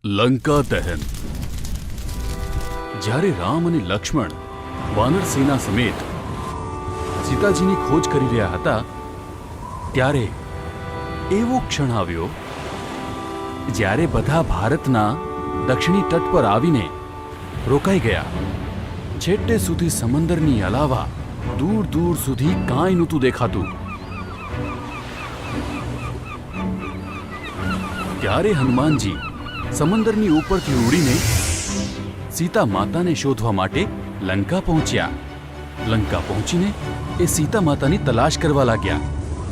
લંકા દહન. જ્યારે રામ અને લક્ષ્મણ વાનર સેના સમેત સીતાજીની ખોજ કરી રહ્યા હતા ત્યારે એવો ક્ષણ આવ્યો જ્યારે બધા ભારતના દક્ષિણી તટ પર આવીને રોકાઈ ગયા. છેટે સુધી સમંદરની અલાવા દૂર દૂર સુધી કાંઈ નહોતું દેખાતું. ત્યારે હનુમાનજી સમંદરની ઉપરથી ઉડીને સીતા માતાને શોધવા માટે લંકા પહોંચ્યા. લંકા પહોંચીને એ સીતા માતાની તલાશ કરવા લાગ્યા.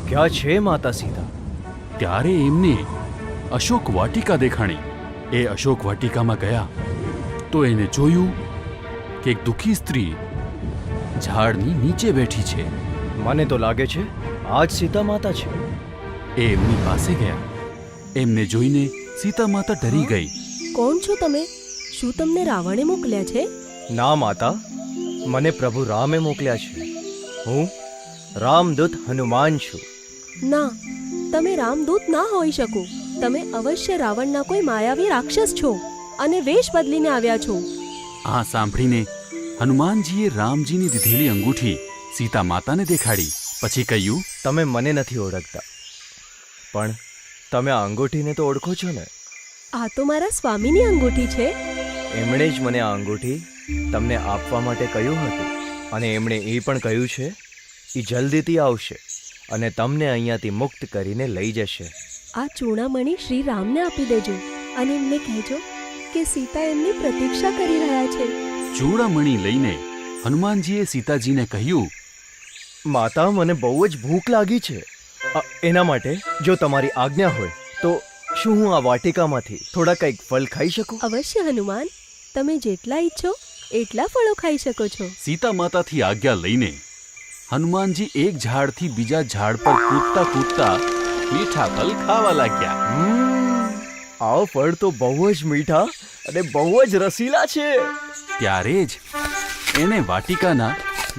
ક્યાં છે માતા સીતા? ત્યારે એમને અશોક વાટિકા દેખાણી. એ અશોક વાટિકામાં ગયા તો એને જોયું કે એક દુઃખી સ્ત્રી ઝાડની નીચે બેઠી છે. મને તો લાગે છે આ જ સીતા માતા છે. એ એમની પાસે ગયા. એમને જોઈને સીતા માતા ડરી ગઈ. કોણ છો તમે? શું તમને રાવણે મોકલ્યા છે? ના માતા, મને પ્રભુ રામે મોકલ્યા છે. હું રામદૂત હનુમાન છું. ના, તમે રામદૂત ના હોઈ શકો. તમે અવશ્ય રાવણના કોઈ માયાવી રાક્ષસ છો અને વેશ બદલીને આવ્યા છો. આ સાંભળીને હનુમાનજીએ રામજીની દીધેલી અંગૂઠી સીતા માતાને દેખાડી. પછી કહ્યું, તમે મને નથી ઓળખતા, પણ તમે આ અંગૂઠીને તો ઓળખો છો ને? આ તો મારા સ્વામીની અંગૂઠી છે. એમણે જ મને આ અંગૂઠી તમને આપવા માટે કહ્યું હતું અને એમણે એ પણ કહ્યું છે એ જલ્દીથી આવશે અને તમને અહીંયાથી મુક્ત કરીને લઈ જશે. આ ચૂડામણી શ્રી રામને આપી દેજો અને એમને કહેજો કે સીતા એમની પ્રતીક્ષા કરી રહ્યા છે. ચૂડામણી લઈને હનુમાનજીએ સીતાજીને કહ્યું, માતા, મને બહુ જ ભૂખ લાગી છે. એના માટે જો તમારી આજ્ઞા હોય તો શું હું આ વાટિકામાંથી થોડા કંઈક ફળ ખાઈ શકું? અવશ્ય હનુમાન, તમે જેટલા ઈચ્છો એટલા ફળો ખાઈ શકો છો. સીતા માતાથી આજ્ઞા લઈને હનુમાનજી એક ઝાડથી બીજા ઝાડ પર કૂદતા કૂદતા મીઠા ફળ ખાવા લાગ્યા. આ ફળ તો બહુ જ મીઠા અને બહુ જ રસીલા છે. ત્યારે જ એણે વાટિકાના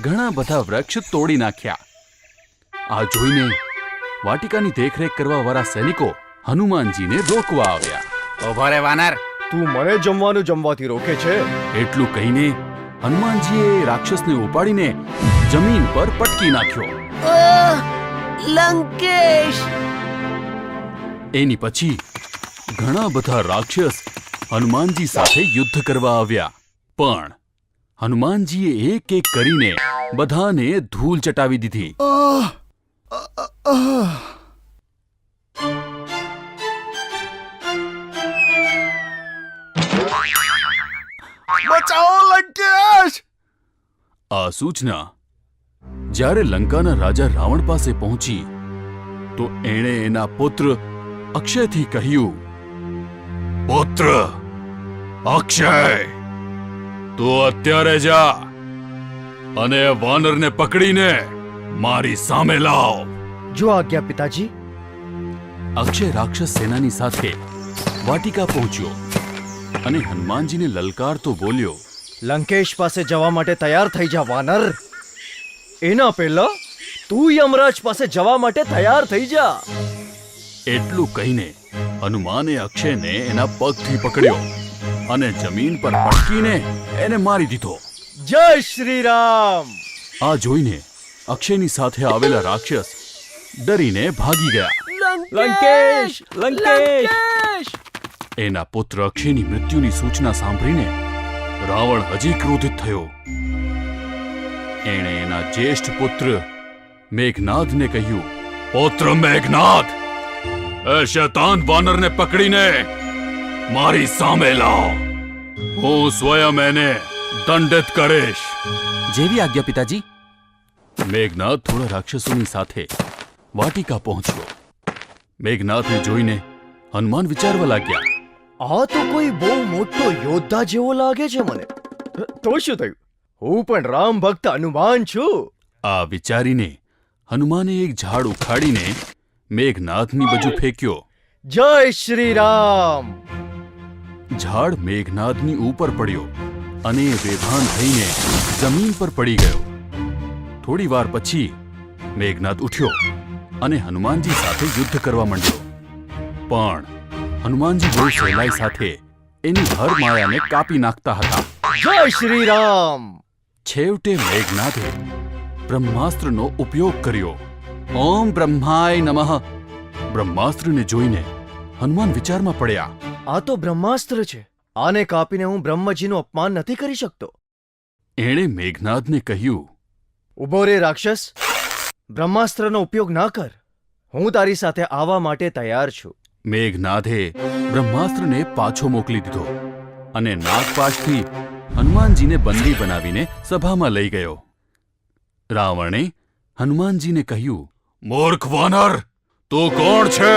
ઘણા બધા વૃક્ષ તોડી નાખ્યા. આ જોઈને વાટિકાની દેખરેખ કરવા વાળા સૈનિકો હનુમાનજીને રોકવા આવ્યા. ઉભો રે વાનર! તું મને જમવાનું જમવાથી રોકે છે? એટલું કહીને હનુમાનજીએ રાક્ષસને ઉપાડીને જમીન પર પટકી નાખ્યો. લંકેશ! એની પછી ઘણા બધા રાક્ષસ હનુમાનજી સાથે યુદ્ધ કરવા આવ્યા. પણ હનુમાનજીએ એક એક કરીને બધાને ધૂળ ચટાવી દીધી. બચાવો લંકેશ! આ સૂચના જ્યારે લંકાના રાજા રાવણ પાસે પહોંચી તો એણે એના પુત્ર અક્ષયથી કહ્યું, પુત્ર અક્ષય, તું અત્યારે જા અને વાનરને પકડીને મારી સામે લાવ. જો આજ્ઞા પિતાજી. અક્ષય રાક્ષસ સેનાની સાથે વાટિકા પહોંચ્યો અને હનુમાનજીને લલકારતો બોલ્યો, લંકેશ પાસે જવા માટે તૈયાર થઈ જા વાનર. એના પહેલા તું યમરાજ પાસે જવા માટે તૈયાર થઈ જા. એટલું કહીને હનુમાને અક્ષયને એના પગથી પકડ્યો અને જમીન પર પટકીને એને મારી દીધો. જય શ્રી રામ! આ જોઈને અક્ષયની સાથે આવેલા રાક્ષસ ડરીને ભાગી ગયા. લંકેશ! લંકેશ! એના પુત્ર અક્ષયની મૃત્યુની સૂચના સાંભળીને રાવણ હજી ક્રોધિત થયો. એણે એના જ્યેષ્ઠ પુત્ર મેઘનાદને કહ્યું, પુત્ર મેઘનાદ, એ શૈતાન વાનરને પકડીને મારી સામે લાવ. હું સ્વયં એને દંડિત કરીશ. જેવી આજ્ઞા પિતાજી. મેઘનાદ થોડા રાક્ષસોની સાથે વાટિકા પહોંચ્યો. મેઘનાદને જોઈને હનુમાન વિચારવા લાગ્યા, આ તો કોઈ બહુ મોટો યોદ્ધા જેવો લાગે છે મને. તો શું થયું? હું પણ રામ ભક્ત હનુમાન છું. આ વિચારીને હનુમાને એક ઝાડ ઉખાડીને મેઘનાદની બાજુ ફેંક્યો. જય શ્રી રામ! ઝાડ મેઘનાદની ઉપર પડ્યો અને એ બેભાન થઈને જમીન પર પડી ગયો. થોડી વાર પછી મેઘનાદ ઉઠ્યો અને હનુમાનજી સાથે યુદ્ધ કરવા માંડ્યો. પણ હનુમાનજી બહુ સહેલાઈ સાથે એની હર માયાને કાપી નાખતા હતા. જય શ્રી રામ. છેવટે મેઘનાથે બ્રહ્માસ્ત્રનો ઉપયોગ કર્યો. ઓમ બ્રહ્માય નમઃ. બ્રહ્માસ્ત્રને જોઈને હનુમાન વિચારમાં પડ્યા. આ તો બ્રહ્માસ્ત્ર છે. આને કાપીને હું બ્રહ્મજીનું અપમાન નથી કરી શકતો. એણે મેઘનાથને કહ્યું, ઉભો રે રાક્ષસ. બ્રહ્માસ્ત્રનો ઉપયોગ ના કર. હું તારી સાથે આવવા માટે તૈયાર છું. મેઘનાથે બ્રહ્માસ્ત્રને પાછો મોકલી દીધો અને નાગપાશથી હનુમાનજીને બંદી બનાવીને સભામાં લઈ ગયો. રાવણે હનુમાનજીને કહ્યું, મૂર્ખ વાનર, તું કોણ છે?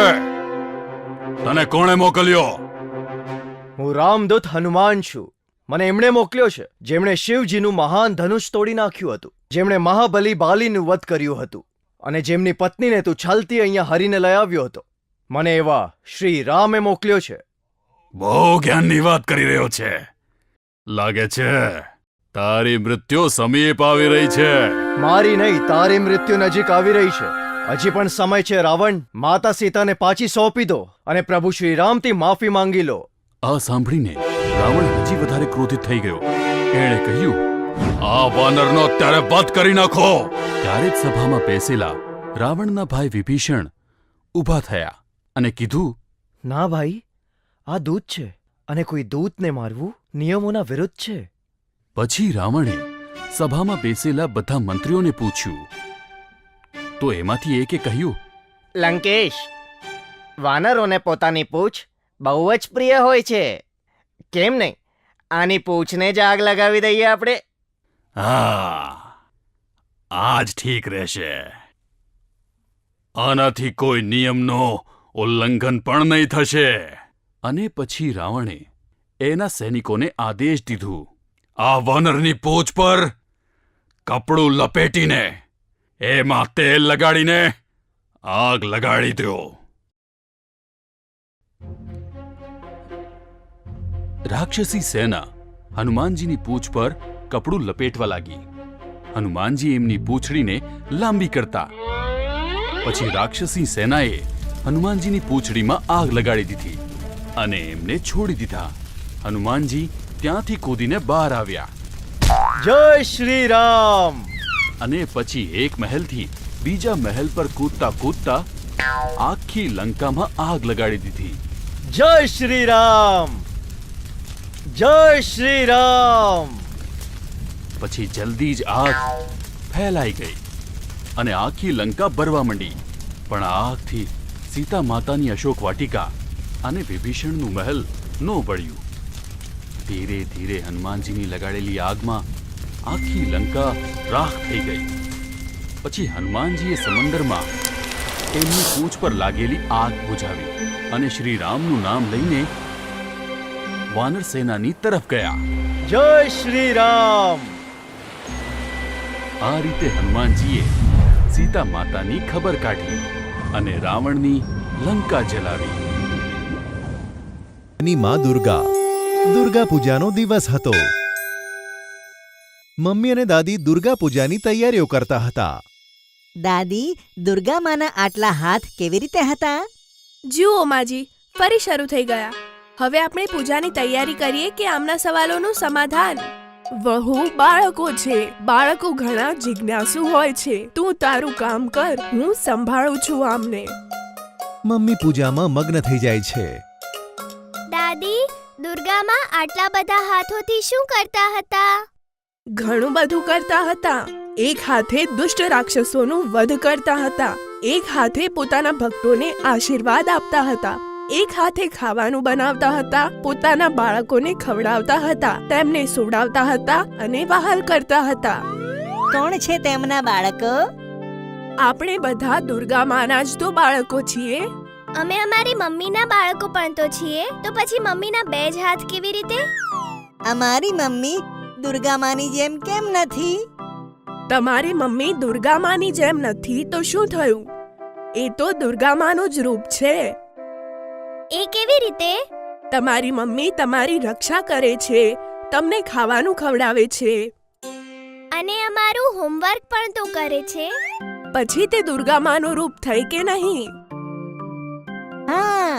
તને કોણે મોકલ્યો? હું રામદૂત હનુમાન છું. મને એમણે મોકલ્યો છે જેમણે શિવજીનું મહાન ધનુષ તોડી નાખ્યું હતું, જેમણે મહાબલી બાલીનું વધ કર્યું હતું અને જેમની પત્નીને તું છલતી અહીંયા હરીને લઈ આવ્યો હતો. મને એવા શ્રી રામે મોકલ્યો છે. બહુ જ્ઞાનની વાત કરી રહ્યો છે. લાગે છે તારી મૃત્યુ સમીપ આવી રહી છે. મારી નહીં, તારી મૃત્યુ નજીક આવી રહી છે. હજી પણ સમય છે રાવણ. માતા સીતાને પાછી સોંપી દો અને પ્રભુ શ્રી રામથી માફી માંગી લો. આ સાંભળીને રાવણ હજી વધારે ક્રોધિત થઈ ગયો. એણે કહ્યું, આ વાનરનો અત્યારે વધ કરી નાખો. ત્યારે જ સભામાં બેસેલા રાવણના ભાઈ વિભીષણ ઊભા થયા અને કીધું, ના ભાઈ, આ દૂત છે અને કોઈ દૂતને મારવું નિયમોના વિરુદ્ધ છે. પછી રાવણે સભામાં બેસેલા બધા મંત્રીઓને પૂછ્યું. તો એમાંથી એકે કહ્યું, લંકેશ, વાનરોને પોતાની પૂંછ બહુ જ પ્રિય હોય છે. કેમ નહીં, આની પૂંછને જ આગ લગાવી દઈએ આપણે. હા, આ જ ઠીક રહેશે. આનાથી કોઈ નિયમનો ઉલ્લંઘન પણ નહીં થશે. અને પછી રાવણે એના સૈનિકોને આદેશ દીધું, આ વાનરની પૂંછ પર કપડું લપેટીને એમાં તેલ લગાડીને આગ લગાડી દો. રાક્ષસી સેના હનુમાનજીની પૂંછ પર કપડું લપેટવા લાગી. હનુમાનજી એમની પૂંછડીને લાંબી કરતા. પછી રાક્ષસી સેનાએ હનુમાનજીની પૂંછડીમાં આગ લગાડી દીધી અને એમને છોડી દીધા. હનુમાનજી ત્યાંથી કૂદીને બહાર આવ્યા જય શ્રી રામ. અને પછી એક મહેલથી બીજા મહેલ પર કૂદતા કૂદતા આખી લંકામાં આગ લગાડી દીધી. જય શ્રી રામ. જય શ્રી રામ. પછી જલ્દી જ આગ ફેલાઈ ગઈ અને આખી લંકા બળવા માંડી. પણ આ આગથી સીતા માતાની અશોક વાટિકા અને વિભીષણનું મહેલ ન બળ્યું. ધીરે ધીરે હનુમાનજીની લગાડેલી આગમાં આખી લંકા રાખ થઈ ગઈ. પછી હનુમાનજીએ સમંદરમાં એમની પૂંછ પર લાગેલી આગ બુઝાવી અને શ્રી રામનું નામ લઈને વાનર સેનાની તરફ ગયા. જય શ્રી રામ. આ રીતે હનુમાનજીએ સીતા માતાની ખબર કાઢી અને રાવણની લંકા જલાવી. ની માં દુર્ગા. દુર્ગા પૂજાનો દિવસ હતો. મમ્મી અને દાદી દુર્ગા પૂજાની તૈયારીઓ કરતા હતા. દાદી, દુર્ગા માના આટલા હાથ કેવી રીતે હતા? જુઓ માજી, ફરી શરૂ થઈ ગયા. હવે આપણે પૂજાની તૈયારી કરીએ કે આમના સવાલોનું સમાધાન. વહુ બાળકો છે. બાળકો ઘણા જિજ્ઞાસુ હોય છે. તું તારું કામ કર, હું સંભાળું છું આમને. મમ્મી પૂજામાં મગ્ન થઈ જાય છે. દાદી, દુર્ગામાં આટલા બધા હાથોથી શું કરતા હતા? ઘણું બધું કરતા હતા. એક હાથે દુષ્ટ રાક્ષસોનું વધ કરતા હતા. એક હાથે પોતાના ભક્તોને આશીર્વાદ આપતા હતા. એક હાથે ખાવાનું બનાવતા હતા. પોતાના બાળકોને ખવડાવતા હતા, તેમને સુવડાવતા હતા અને વહાલ કરતા હતા. કોણ છે તેમના બાળકો? આપણે બધા દુર્ગા માના જ તો બાળકો છીએ. અમે અમારી મમ્મીના બાળકો પણ તો છીએ. તો પછી મમ્મીના બે જ હાથ કેવી રીતે? અમારી મમ્મી દુર્ગા માની જેમ કેમ નથી? તમારી મમ્મી દુર્ગા માની જેમ નથી તો શું થયું? એ તો દુર્ગા માનું જ રૂપ છે. એ કેવી રીતે? તમારી મમ્મી તમારી રક્ષા કરે છે, તમને ખાવાનું ખવડાવે છે. અને અમારું હોમવર્ક પણ તો કરે છે. પછી તે દુર્ગા માનું રૂપ થઈ કે નહીં? હા,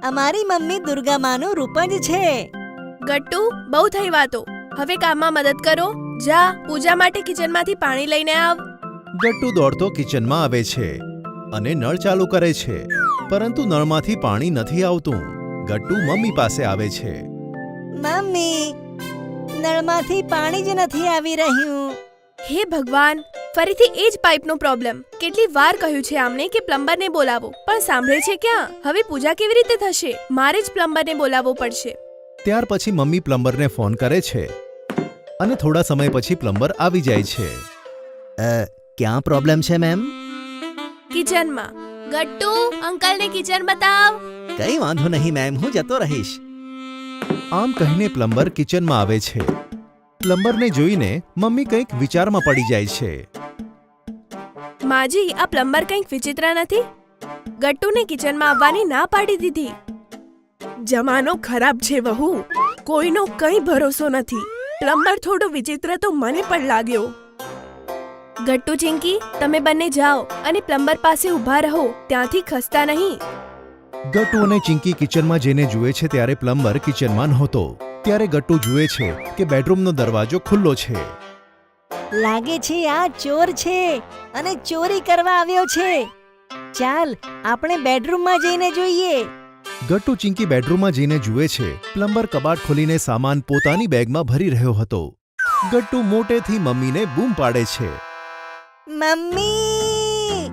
અમારી મમ્મી દુર્ગા માનું રૂપ જ છે. ગટ્ટુ, બહુ થઈ વાતો. હવે કામમાં મદદ કરો. જા, પૂજા માટે કિચનમાંથી પાણી લઈને આવ. ગટ્ટુ દોડતો કિચનમાં આવે છે અને નળ ચાલુ કરે છે, પરંતુ નળમાંથી પાણી નથી આવતું. ગટ્ટુ મમ્મી પાસે આવે છે. મમ્મી, નળમાંથી પાણી જ નથી આવી રહ્યું. હે ભગવાન, ફરીથી એ જ પાઇપનો પ્રોબ્લેમ. કેટલી વાર કહ્યું છે આમને કે પ્લમ્બરને બોલાવો, પણ સાંભળે છે ક્યાં? હવે પૂજા કેવી રીતે થશે? મારે જ પ્લમ્બરને બોલાવવો પડશે. ત્યાર પછી મમ્મી પ્લમ્બરને ફોન કરે છે અને થોડા સમય પછી પ્લમ્બર આવી જાય છે. ક્યાં પ્રોબ્લેમ છે મેમ? કિચનમાં. ગટ્ટુ, અંકલને કિચન બતાવ. કઈ વાંધો નહીં મેમ, હું જતો રહીશ. આમ કહીને પ્લમ્બર કિચનમાં આવે છે. પ્લમ્બરને જોઈને મમ્મી કંઈક વિચારમાં પડી જાય છે. માજી, આ પ્લમ્બર કંઈક વિચિત્ર નથી? ગટ્ટુને કિચનમાં આવવાની ના પાડી દીધી. જમાનો ખરાબ છે વહુ, કોઈનો કંઈ ભરોસો નથી. પ્લમ્બર થોડો વિચિત્ર તો મને પણ લાગ્યો. ગટ્ટુ, ચિંકી, તમે બંને જાઓ અને પ્લમ્બર પાસે ઊભા રહો, ત્યાંથી ખસતા નહીં. ગટ્ટુ અને ચિંકી કિચનમાં જઈને જુએ છે ત્યારે પ્લમ્બર કિચનમાં નહોતો. ત્યારે ગટ્ટુ જુએ છે કે બેડરૂમનો દરવાજો ખુલ્લો છે. લાગે છે આ ચોર છે અને ચોરી કરવા આવ્યો છે. ચાલ, આપણે બેડરૂમમાં જઈને જોઈએ. ગટ્ટુ ચિંકી બેડરૂમમાં જઈને જુએ છે. પ્લમ્બર કબાટ ખોલીને સામાન પોતાની બેગમાં ભરી રહ્યો હતો. ગટ્ટુ મોટેથી મમ્મીને બૂમ પાડે છે. મમ્મી!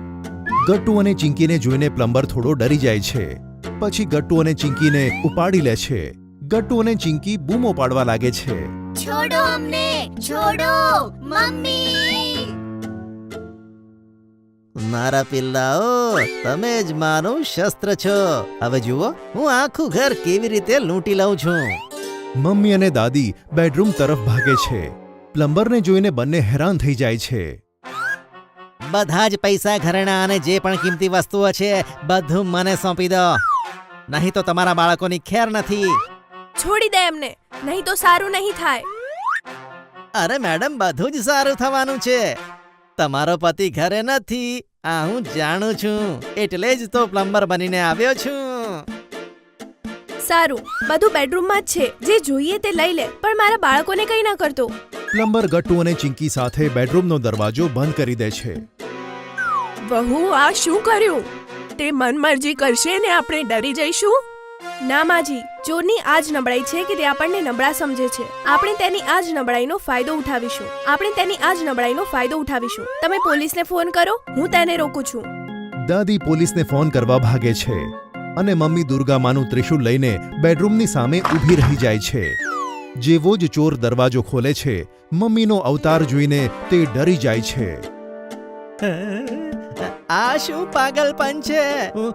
ગટ્ટુ અને ચિંકીને જોઈને પ્લમ્બર થોડો ડરી જાય છે. પછી ગટ્ટુ અને ચિંકીને ઉપાડી લે છે. ગટ્ટુ અને ચિંકી બૂમો પાડવા લાગે છે. છોડો અમને, છોડો મમ્મી. મારા પિલ્લાઓ, તમે જ મારું શસ્ત્ર છો. હવે જુઓ હું આખું ઘર કેવી રીતે લૂંટી લઉં છું. મમ્મી અને દાદી બેડરૂમ તરફ ભાગે છે. પ્લમ્બરને જોઈને બંને હેરાન થઈ જાય છે. બધા જ પૈસા, ઘરેણાં અને જે પણ કિંમતી વસ્તુઓ છે બધું મને સોંપી દો, નહીં તો તમારા બાળકોની ખેર નથી. છોડી દે એમને, નહીં તો સારું નહીં થાય. અરે મેડમ, બધું જ સારું થવાનું છે. તમારો પતિ ઘરે નથી, આ હું જાણું છું, એટલે જ તો પ્લમ્બર બનીને આવ્યો છું. સારું, બધું બેડરૂમમાં જ છે, જે જોઈએ તે લઈ લે, પણ મારા બાળકોને કંઈ ના કરતો. પ્લમ્બર ગટ્ટુ અને ચિંકી સાથે બેડરૂમનો દરવાજો બંધ કરી દે છે. વહુ, આ શું કર્યું? તે મનમરજી કરશે ને આપણે ડરી જઈશું? ના માજી, ચોરની આ જ નબળાઈ છે કે તે આપણને નબળા સમજે છે. આપણે તેની આ જ નબળાઈનો ફાયદો ઉઠાવીશું. તમે પોલીસને ફોન કરો, હું તેને રોકું છું. દાદી પોલીસને ફોન કરવા ભાગે છે અને મમ્મી દુર્ગામાનું ત્રિશૂલ લઈને બેડરૂમની સામે ઊભી રહી જાય છે. જેવો જ ચોર દરવાજો ખોલે છે, મમ્મીનો અવતાર જોઈને તે ડરી જાય છે. આ શું પાગલપન છે?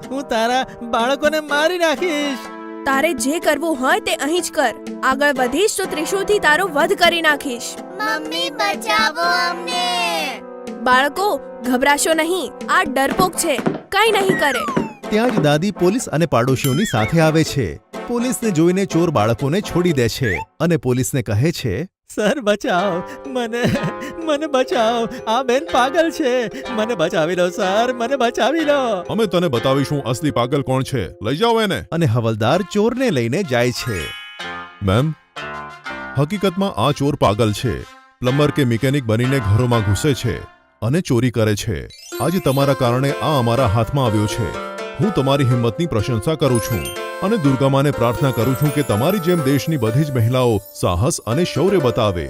હું તારા બાળકોને મારી નાખીશ. તારે જે કરવું હોય તે અહીં જ કર. આગળ વધીશ તો ત્રિશૂળથી તારો વધ કરી નાખીશ. મમ્મી, બચાવો અમને. બાળકો, ગભરાશો નહીં, આ ડરપોક છે, કંઈ નહીં કરે. ત્યાં જ દાદી પોલીસ અને પાડોશીઓની સાથે આવે છે. પોલીસને જોઈને ચોર બાળકોને છોડી દે છે અને પોલીસને કહે છે, સર બચાવો, મને બચાવો, આ બેન પાગલ છે, મને બચાવી લો સર, મને બચાવી લો. અમે તને બતાવીશું અસલી પાગલ કોણ છે, લઈ જાઓ એને. અને હવલદાર ચોરને લઈને જાય છે. મેમ, હકીકતમાં આ ચોર પાગલ છે. પ્લમ્બર કે મિકેનિક બનીને ઘરોમાં ઘૂસે છે અને ચોરી કરે છે. આજે તમારા કારણે આ અમારા હાથમાં આવ્યો છે. હું તમારી હિંમતની પ્રશંસા કરું છું અને દુર્ગામાને પ્રાર્થના કરું છું કે તમારી જેમ દેશની બધી જ મહિલાઓ સાહસ અને શૌર્ય બતાવે.